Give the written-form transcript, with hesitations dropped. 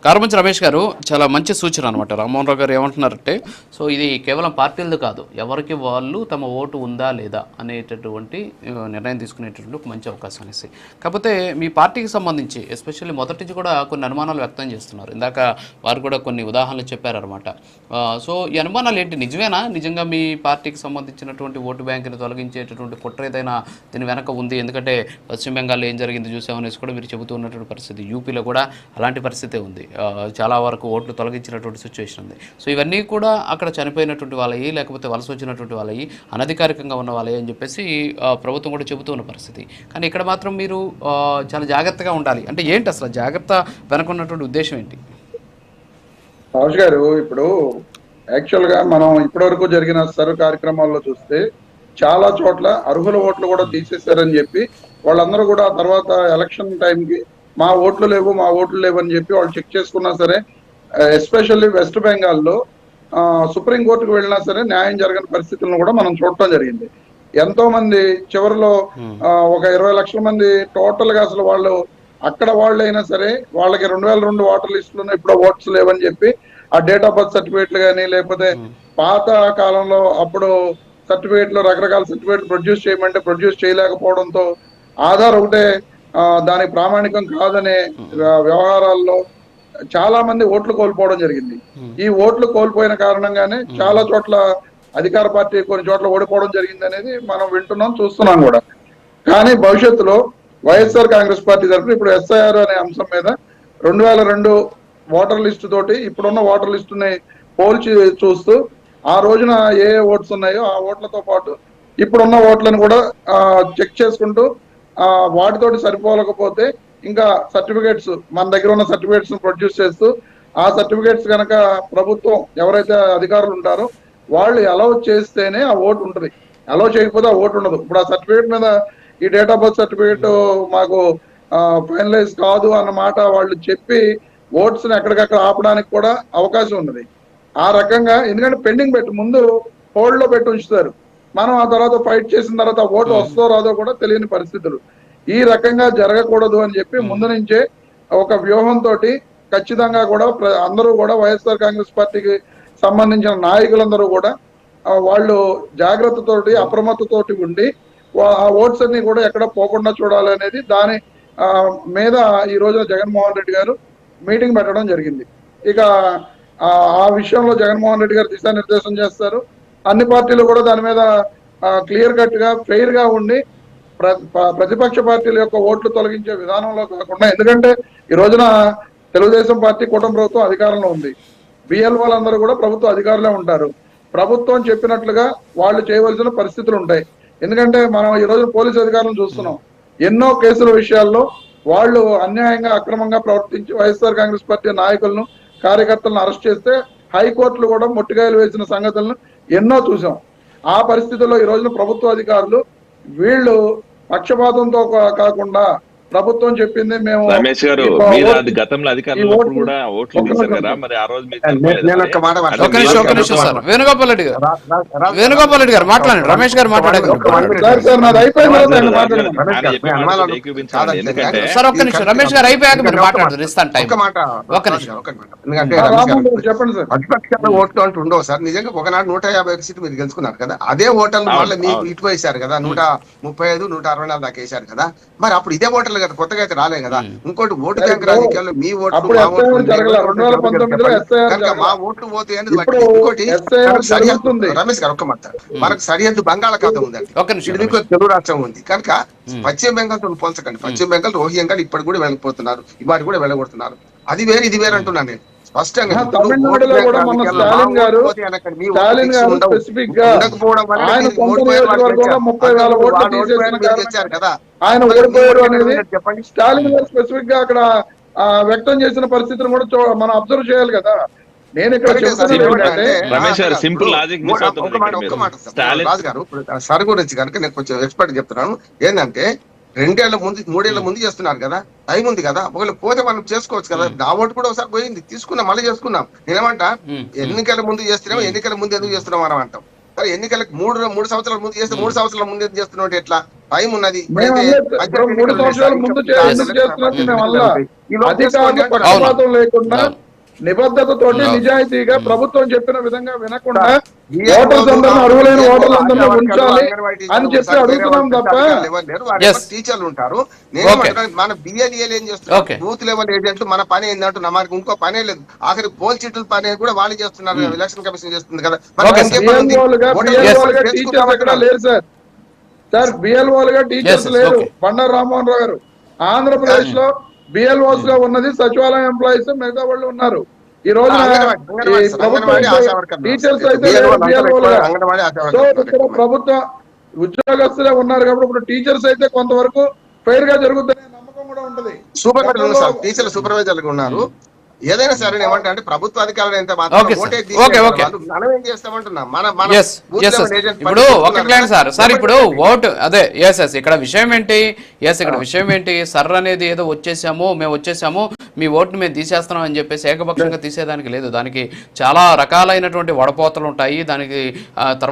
కారుమంచి రమేష్ గారు చాలా మంచి సూచన అనమాట. రామ్మోహన్ రావు గారు ఏమంటున్నారంటే, సో ఇది కేవలం పార్టీలది కాదు, ఎవరికి వాళ్ళు తమ ఓటు ఉందా లేదా అనేటటువంటి నిర్ణయం తీసుకునేటటువంటి ఒక మంచి అవకాశం అనేసి. కాకపోతే మీ పార్టీకి సంబంధించి ఎస్పెషల్లీ మొదటి నుంచి కూడా కొన్ని అనుమానాలు వ్యక్తం చేస్తున్నారు. ఇందాక వారు కూడా కొన్ని ఉదాహరణలు చెప్పారనమాట. సో ఈ అనుమానాలు ఏంటి, నిజమేనా? నిజంగా మీ పార్టీకి సంబంధించినటువంటి ఓటు బ్యాంకుని తొలగించేటటువంటి కుట్ర ఏదైనా దీని వెనక ఉంది? ఎందుకంటే పశ్చిమ బెంగాల్లో ఏం జరిగింది చూసామనేసి కూడా మీరు చెబుతూ ఉన్నటువంటి పరిస్థితి, యూపీలో కూడా అలాంటి పరిస్థితే ఉంది. చాలా వరకు ఓట్లు తొలగించినటువంటి సిచ్యువేషన్ ఉంది. సో ఇవన్నీ కూడా అక్కడ చనిపోయినటువంటి వాళ్ళవి, లేకపోతే వలస వచ్చినటువంటి వాళ్ళవి, అనధికారికంగా ఉన్న వాళ్ళవి అని చెప్పేసి ప్రభుత్వం కూడా చెబుతూ ఉన్న పరిస్థితి. కానీ ఇక్కడ మాత్రం మీరు చాలా జాగ్రత్తగా ఉండాలి అంటే ఏంటి, అసలు జాగ్రత్త వెనకున్నటువంటి ఉద్దేశం ఏంటి? రాజు గారు, ఇప్పుడు యాక్చువల్గా మనం ఇప్పటివరకు జరిగిన సర్వ కార్యక్రమాల్లో చూస్తే చాలా చోట్ల అర్హుల ఓట్లు కూడా తీసేశారని చెప్పి వాళ్ళందరూ కూడా తర్వాత ఎలక్షన్ టైంకి మా ఓట్లు లేవు అని చెప్పి వాళ్ళు చెక్ చేసుకున్నా సరే, ఎస్పెషల్లీ వెస్ట్ బెంగాల్లో సుప్రీంకోర్టుకు వెళ్ళినా సరే న్యాయం జరగని పరిస్థితులను కూడా మనం చూడటం జరిగింది. ఎంతో మంది చివరిలో ఒక 20 లక్షల మంది టోటల్ గా అసలు వాళ్ళు అక్కడ వాళ్ళు అయినా సరే వాళ్ళకి 2002 ఓటర్ లిస్టులో ఇప్పుడు ఓట్స్ లేవని చెప్పి ఆ డేట్ ఆఫ్ బర్త్ సర్టిఫికేట్లు కానీ లేకపోతే పాత కాలంలో అప్పుడు సర్టిఫికేట్లు రకరకాల సర్టిఫికేట్లు ప్రొడ్యూస్ చేయమంటే ప్రొడ్యూస్ చేయలేకపోవడంతో ఆధార్ ఒకటే దానికి ప్రామాణికం కాదనే వ్యవహారాల్లో చాలా మంది ఓట్లు కోల్పోవడం జరిగింది. ఈ ఓట్లు కోల్పోయిన కారణంగానే చాలా చోట్ల అధికార పార్టీ కొన్ని చోట్ల ఓడిపోవడం జరిగింది అనేది మనం వింటున్నాం, చూస్తున్నాం కూడా. కానీ భవిష్యత్తులో వైఎస్ఆర్ కాంగ్రెస్ పార్టీ తరఫున ఇప్పుడు ఎస్ఐఆర్ అనే అంశం మీద 2002 ఓటర్ లిస్టు తోటి ఇప్పుడున్న ఓటర్ లిస్టుని పోల్చి చూస్తూ ఆ రోజున ఏ ఓట్స్ ఉన్నాయో ఆ ఓట్లతో పాటు ఇప్పుడున్న ఓట్లను కూడా చెక్ చేసుకుంటూ వాటితోటి సరిపోలేకపోతే ఇంకా సర్టిఫికేట్స్ మన దగ్గర ఉన్న సర్టిఫికేట్స్ ప్రొడ్యూస్ చేస్తూ ఆ సర్టిఫికేట్స్ కనుక ప్రభుత్వం ఎవరైతే అధికారులు ఉంటారో వాళ్ళు అలౌ చేస్తేనే ఆ ఓటు ఉంటుంది, అలౌ చేయకపోతే ఆ ఓటు ఉండదు. ఇప్పుడు ఆ సర్టిఫికేట్ మీద ఈ డేట్ ఆఫ్ బర్త్ సర్టిఫికేట్ మాకు ఫైనలైజ్ కాదు అన్నమాట వాళ్ళు చెప్పి ఓట్స్ ని ఎక్కడికక్కడ ఆపడానికి కూడా అవకాశం ఉన్నది. ఆ రకంగా ఎందుకంటే పెండింగ్ పెట్టి ముందు హోల్డ్ లో పెట్టి ఉంచుతారు, మనం ఆ తర్వాత ఫైట్ చేసిన తర్వాత ఓటు వస్తో రాదో కూడా తెలియని పరిస్థితులు. ఈ రకంగా జరగకూడదు అని చెప్పి ముందు నుంచే ఒక వ్యూహంతో ఖచ్చితంగా కూడా అందరూ కూడా వైఎస్ఆర్ కాంగ్రెస్ పార్టీకి సంబంధించిన నాయకులందరూ కూడా వాళ్ళు జాగ్రత్తతోటి అప్రమత్తతోటి ఉండి ఆ ఓట్స్ అన్ని కూడా ఎక్కడ పోకుండా చూడాలి అనేది దాని మీద ఈ రోజున జగన్మోహన్ రెడ్డి గారు మీటింగ్ పెట్టడం జరిగింది. ఇక ఆ విషయంలో జగన్మోహన్ రెడ్డి గారు దిశానిర్దేశం చేస్తారు. అన్ని పార్టీలు కూడా దాని మీద క్లియర్ కట్ గా ఫెయిర్ గా ఉండి ప్రతిపక్ష పార్టీల యొక్క ఓట్లు తొలగించే విధానంలో కాకుండా, ఎందుకంటే ఈ రోజున తెలుగుదేశం పార్టీ కూటమి ప్రభుత్వం అధికారంలో ఉంది, బిఎల్ఓలందరూ కూడా ప్రభుత్వ అధికారులే ఉంటారు. ప్రభుత్వం చెప్పినట్లుగా వాళ్ళు చేయవలసిన పరిస్థితులు ఉంటాయి. ఎందుకంటే మనం ఈ రోజు పోలీసు అధికారులను చూస్తున్నాం, ఎన్నో కేసుల విషయాల్లో వాళ్ళు అన్యాయంగా అక్రమంగా ప్రవర్తించి వైఎస్ఆర్ కాంగ్రెస్ పార్టీ నాయకులను కార్యకర్తలను అరెస్ట్ చేస్తే హైకోర్టులు కూడా మొట్టికాయలు వేసిన సంగతులను ఎన్నో చూసాం. ఆ పరిస్థితుల్లో ఈ రోజున ప్రభుత్వ అధికారులు వీళ్ళు పక్షపాతంతో కాకుండా ప్రభుత్వం చెప్పింది మేము రమేష్ గారు గతంలో అధికారంలో కూడా ఓట్లు తీశారు కదా, మరి ఆ రోజు వేణుగోపాల్ రెడ్డి గారు మాట్లాడండి, రమేష్ గారు మాట్లాడారు. సార్ ఒక్క నిమిషం, రమేష్ గారు అయిపోయాక మీరు మాట్లాడతారు, ఇస్తాను టైం. ఒక్క నిమిషం. ప్రతిపక్షాల ఓట్లు అంటూ ఉండవు సార్. నిజంగా ఒకనాడు 150 సీట్లు మీరు గెలుచుకున్నారు కదా, అదే ఓటర్లు మళ్ళీ మీకు ఇటు వేశారు కదా, 135, 164 దాకా వేశారు కదా. మరి అప్పుడు ఇదే ఓటర్లు కదా, కొత్తగా అయితే రాలే కదా. ఇంకోటి ఓటు బ్యాంక్ రాజకీయాల్లో మీ ఓట్లు మా ఓట్లు పోతే అనేది బట్టి ఇంకోటి సరిహద్దు ఉంది. రమేష్ గారు ఒక్క మాట, మనకు సరిహద్దు బంగాళాఖాతం ఉందండి, ఇది తెలుగు రాష్ట్రం ఉంది కనుక పశ్చిమ బెంగాల్ తో పోల్చకండి. పశ్చిమ బెంగాల్ రోహింగ్యాలు ఇప్పటికి కూడా వెళ్ళిపోతున్నారు, ఇవాటి కూడా వెళ్ళగొడుతున్నారు. అది వేరు ఇది వేరు అంటున్నాను నేను స్పష్టంగా. తమిళనాడులో కూడా మన స్టాలిన్ గారు ఉండకపోవడం వల్ల 30,000 ఓట్లు తీసేసిన కదా ఆయన ఓడిపోయారు అనేది స్టాలిన్ గారు స్పెసిఫిక్ గా అక్కడ వ్యక్తం చేసిన పరిస్థితిని కూడా మనం అబ్జర్వ్ చేయాలి కదా. నేను ఇక్కడ రాజు గారు సార్ గురించి కనుక నేను కొంచెం ఎక్స్పర్ట్ చెప్తున్నాను. ఏంటంటే 2 ఏళ్ల ముందు 3 ఏళ్ల ముందు చేస్తున్నారు కదా, టైం ఉంది కదా, ఒకవేళ పోతే మనం చేసుకోవచ్చు కదా. నా ఓటు కూడా ఒకసారి పోయింది, తీసుకున్నాం, మళ్ళీ చేసుకున్నాం. నేనేమంటా, ఎన్నికల ముందు చేస్తున్నాం, ఎన్నికల ముందు ఎందుకు చేస్తున్నాం మనం అంటాం. సరే ఎన్నికలకు 3 సంవత్సరాల ముందు చేస్తే 3 సంవత్సరాల ముందు ఎందుకు చేస్తున్నాం ఎట్లా? టైం ఉన్నది. మేము 3 సంవత్సరాల ముందు ఎందుకు చేస్తున్నట్టు మేము అలా అధికారులు పక్షపాతం లేకుండా నిబద్ధతతోటి నిజాయితీగా ప్రభుత్వం చెప్పిన విధంగా వినకుండా ఓటర్స్ అందరూ అర్హులైన ఓటర్లందరినీ ఉంచాలి అని చెప్పి అడుగుతున్నాం తప్ప టీచర్లు ఉంటారు. నేను మన బిఎల్ఏలు ఏం చేస్తున్నారు, బూత్ లెవెల్ ఏజెంట్లు మన పని ఏంటంటున్నా, మనకి ఇంకో పనే లేదు. ఆఖరి పోల్ చీట్ల పని కూడా వాళ్ళు చేస్తున్నారు, ఎలక్షన్ కమిషన్ చేస్తుంది కదా. టీచర్స్ ఎక్కడ లేరు సార్ బిఎల్ఓలుగా టీచర్స్ లేరు. బండారు రామ్మోహన్ రావు గారు ఆంధ్రప్రదేశ్ లో బిఎల్ఓస్ గా ఉన్నది సచివాలయం ఎంప్లాయీస్, మిగతా వాళ్ళు ఉన్నారు. ఈ రోజు టీచర్స్ అయితే సో ఇక్కడ ప్రభుత్వ ఉద్యోగస్తులే ఉన్నారు కాబట్టి ఇప్పుడు టీచర్స్ అయితే కొంతవరకు ఫెయిర్ గా జరుగుతుందనే నమ్మకం కూడా ఉంటది. సూపర్వైజర్ టీచర్లు సూపర్వైజర్లు ఉన్నారు. ఏదైనా సరే ఏమంటే అంటే ప్రభుత్వ అధికారులు ఎంత మాత్రం మనం ఏం చేస్తామంటున్నాం. ఇప్పుడు ఒక క్లైంట్ సార్ ఇప్పుడు ఓటు అదే ఇక్కడ విషయం ఏంటి, ఇక్కడ విషయం ఏంటి, సర్ అనేది ఏదో మేము వచ్చేసాము మీ ఓటుని మేము తీసేస్తున్నాం అని చెప్పేసి ఏకపక్షంగా తీసేదానికి లేదు. దానికి చాలా రకాలైనటువంటి వడపోతలు ఉంటాయి. దానికి తర్వాత